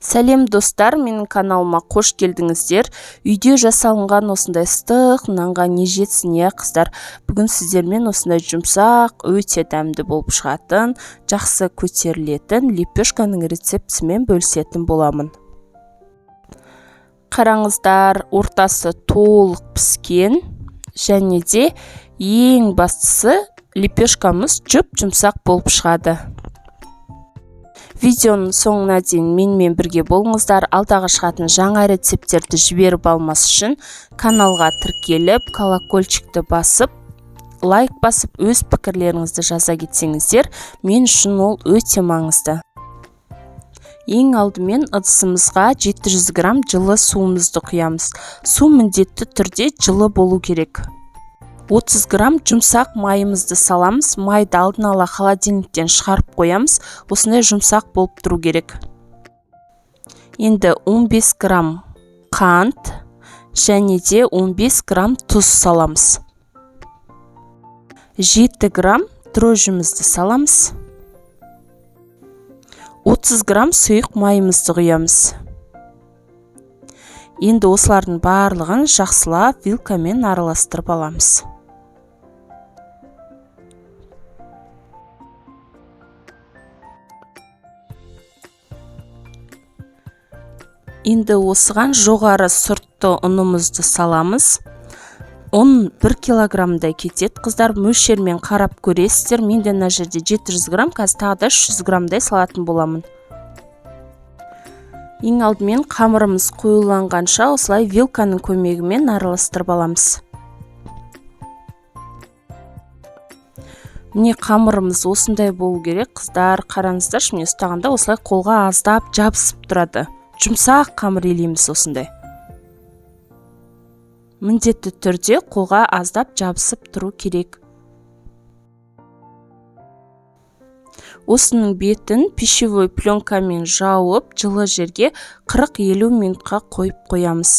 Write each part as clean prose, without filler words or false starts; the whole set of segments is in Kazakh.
Сәлем достар, менің каналыма қош келдіңіздер. Үйде жасалынған осындай ыстық нанға не жетсін иә қыздар. Бүгін сіздермен осындай жұмсақ, өте дәмді болып шығатын, жақсы көтерілетін лепешканың рецептісімен бөлісетін боламын. Қараңыздар, ортасы толық піскен, және де ең бастысы лепешкамыз жүп-жұмсақ болып шығады. Видеоның соңына дейін менімен бірге болыңыздар. Алдағы шығатын жаңа рецепттерді жіберіп алмас үшін каналға тіркеліп, колокольчикті басып, лайк басып, өз пікірлеріңізді жаза кетсеңіздер, мен үшін ол өте маңызды. Ең алдымен ыдысымызға 700 грамм жылы суымызды құямыз. Су міндетті түрде жылы болу керек. 30 грамм жұмсақ майымызды саламыз. Майды алдын ала холодильниктен шығарып қоямыз. Осындай жұмсақ болып тұру керек. Енді 15 грамм қант және де 15 грамм тұз саламыз. 7 грамм дрожжімізді саламыз. 30 грамм сұйық майымызды құямыз. Енді осылардың барлығын жақсылап вилкамен араластырып аламыз. Енді осыған жоғары сұртты ұнымызды саламыз. Ұн 1 килограммдай кетеді. Қыздар, мөлшермен қарап көресіздер. Менде мына жерде 700 грамм, қазір тағы да 300 граммдай салатын боламын. Ең алдымен қамырымыз қоюланғанша осылай вилканың көмегімен араластырып аламыз. Міне қамырымыз осындай болу керек. Қыздар, қараңыздар, міне ұстағанда осылай қолға аздап жабысып тұрады. Жұмсақ қамыр елейміз осындай. Міндетті түрде қолға аздап жабысып тұру керек. Осының бетін пищевой пленкамен жауып, жылы жерге 40-50 минутқа қойып қоямыз.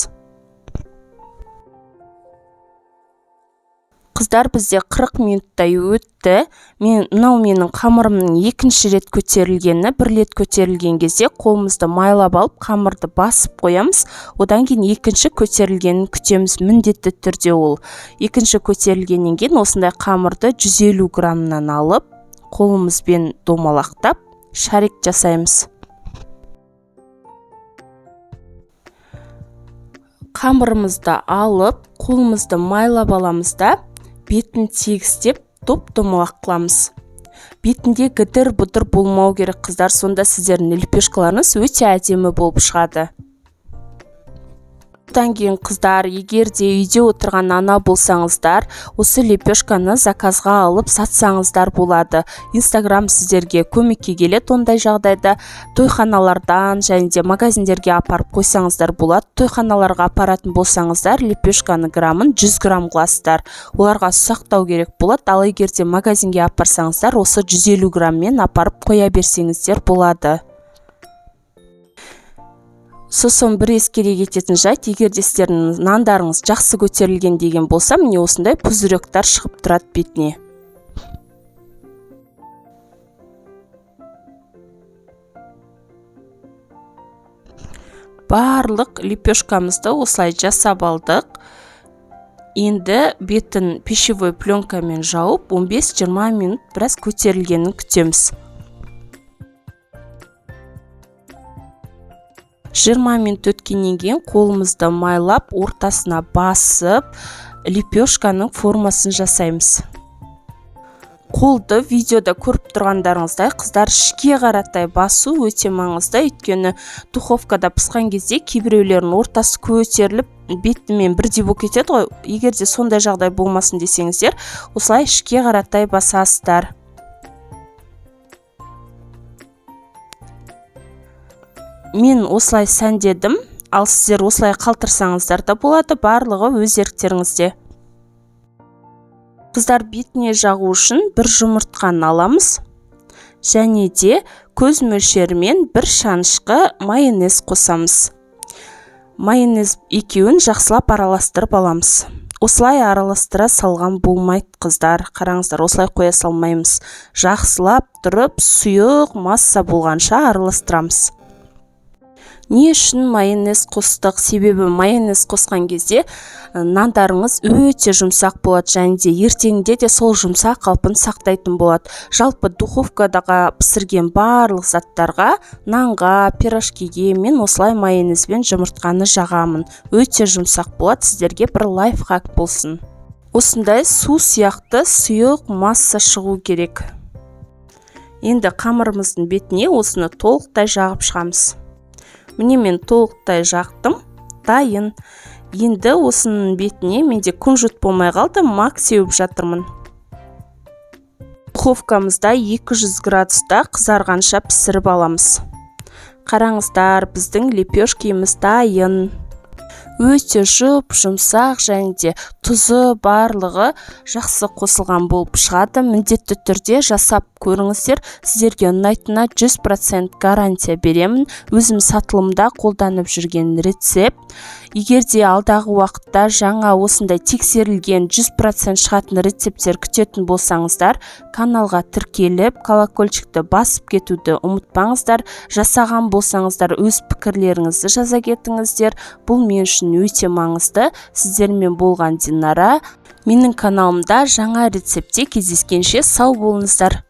Қыздар, бізде 40 минуттай өтті. Мынау менің қамырымның екінші рет көтерілгені. Бір рет көтерілген кезде қолымызды майлап алып, қамырды басып қоямыз. Одан кейін екінші көтерілгенін күтеміз. Міндетті түрде ол. Екінші көтерілгеннен кейін осындай қамырды 150 граммнан алып, қолымызбен домалақтап, шарик жасаймыз. Қамырымызды алып, қолымызды майлап аламыз да, бетін тегістеп, топ-домалақ қыламыз. Бетінде гідір-бұдыр болмау керек, қыздар, сонда сіздердің лепешкаларыңыз өте әдемі болып шығады. Одан кейін қыздар, егер де үйде отырған ана болсаңыздар, осы лепешканы заказға алып сатсаңыздар болады. Инстаграм сіздерге көмекке келеді. Ондай жағдайда тойханалардан және де магазиндерге апарып қойсаңыздар болады. Тойханаларға апаратын болсаңыздар, лепешканы грамын 100 грамм қыласыздар. Оларға сақтау керек болады. Ал егер де магазинге апарсаңыздар, осы 150 граммен апарып қоя берсеңіздер болады. Сосын бір ескере кететін жайт, егер де сіздердің нандарыңыз жақсы көтерілген деген болса, міне осындай пузыректар шығып тұрады бетіне. Барлық лепешкамызды осылай жасап алдық. Енді бетін пищевой пленкамен жауып, 15-20 минут біраз көтерілгенін күтеміз. 20 минут өткеннен кейін қолымызды майлап, ортасына басып, лепешканың формасын жасаймыз. Қолды видеода көріп тұрғандарыңыздай, қыздар, ішке қаратай басу өте маңызды. Өйткені духовкада пісқан кезде кейбіреулердің ортасы көтеріліп, бетімен бірдей болып кетеді ғой. Егер де сондай жағдай болмасын десеңіздер, осылай ішке қаратай басасыздар. Мен осылай сәндедім, ал сіздер осылай қалтырсаңыздар да болады, барлығы өз еріктеріңізде. Қыздар, бетіне жағу үшін бір жұмыртқаны аламыз, және де көз мөлшерімен бір шанышқы майонез қосамыз. Майонез екеуін жақсылап араластырып аламыз. Осылай араластыра салған болмайды, қыздар. Қараңыздар, осылай қоя салмаймыз. Жақсылап тұрып, сұйық масса болғанша араластырамыз. Не үшін майонез қостық? Себебі майонез қосқан кезде нандарыңыз өте жұмсақ болады, және де ертеңінде де сол жұмсақ қалпын сақтайтын болады. Жалпы духовкадағы пісірген барлық заттарға, нанға, пирожкиге мен осылай майонезбен жұмыртқаны жағамын. Өте жұмсақ болады, сіздерге бір лайфхак болсын. Осындай су сияқты сұйық масса шығу керек. Енді қамырымыздың бетіне осыны толықтай жағып шығамыз. Міне мен толықтай жақтым, дайын. Енді осының бетіне менде күнжіт болмай қалды, мак сеуіп жатырмын. Духовкамызда 200 градуста қызарғанша пісіріп аламыз. Қараңыздар, біздің лепешкеміз дайын. Өте жұмсақ, және де тұзы барлығы жақсы қосылған болып шығады. Міндетті түрде жасап көріңіздер. Сіздерге ұнайтынына 100% гарантия беремін. Өзім сатылымда қолданып жүрген рецепт. Егер де алдағы уақытта жаңа осындай тексерілген 100% шығатын рецепттер күтетін болсаңыздар, каналға тіркеліп, колокольчикті басып кетуді ұмытпаңыздар. Жасаған болсаңыздар, өз пікірлеріңізді жаза кетіңіздер. Бұл мен үшін өте маңызды. Сіздермен болған Динара. Менің каналымда жаңа рецептте кездескенше сау болыңыздар.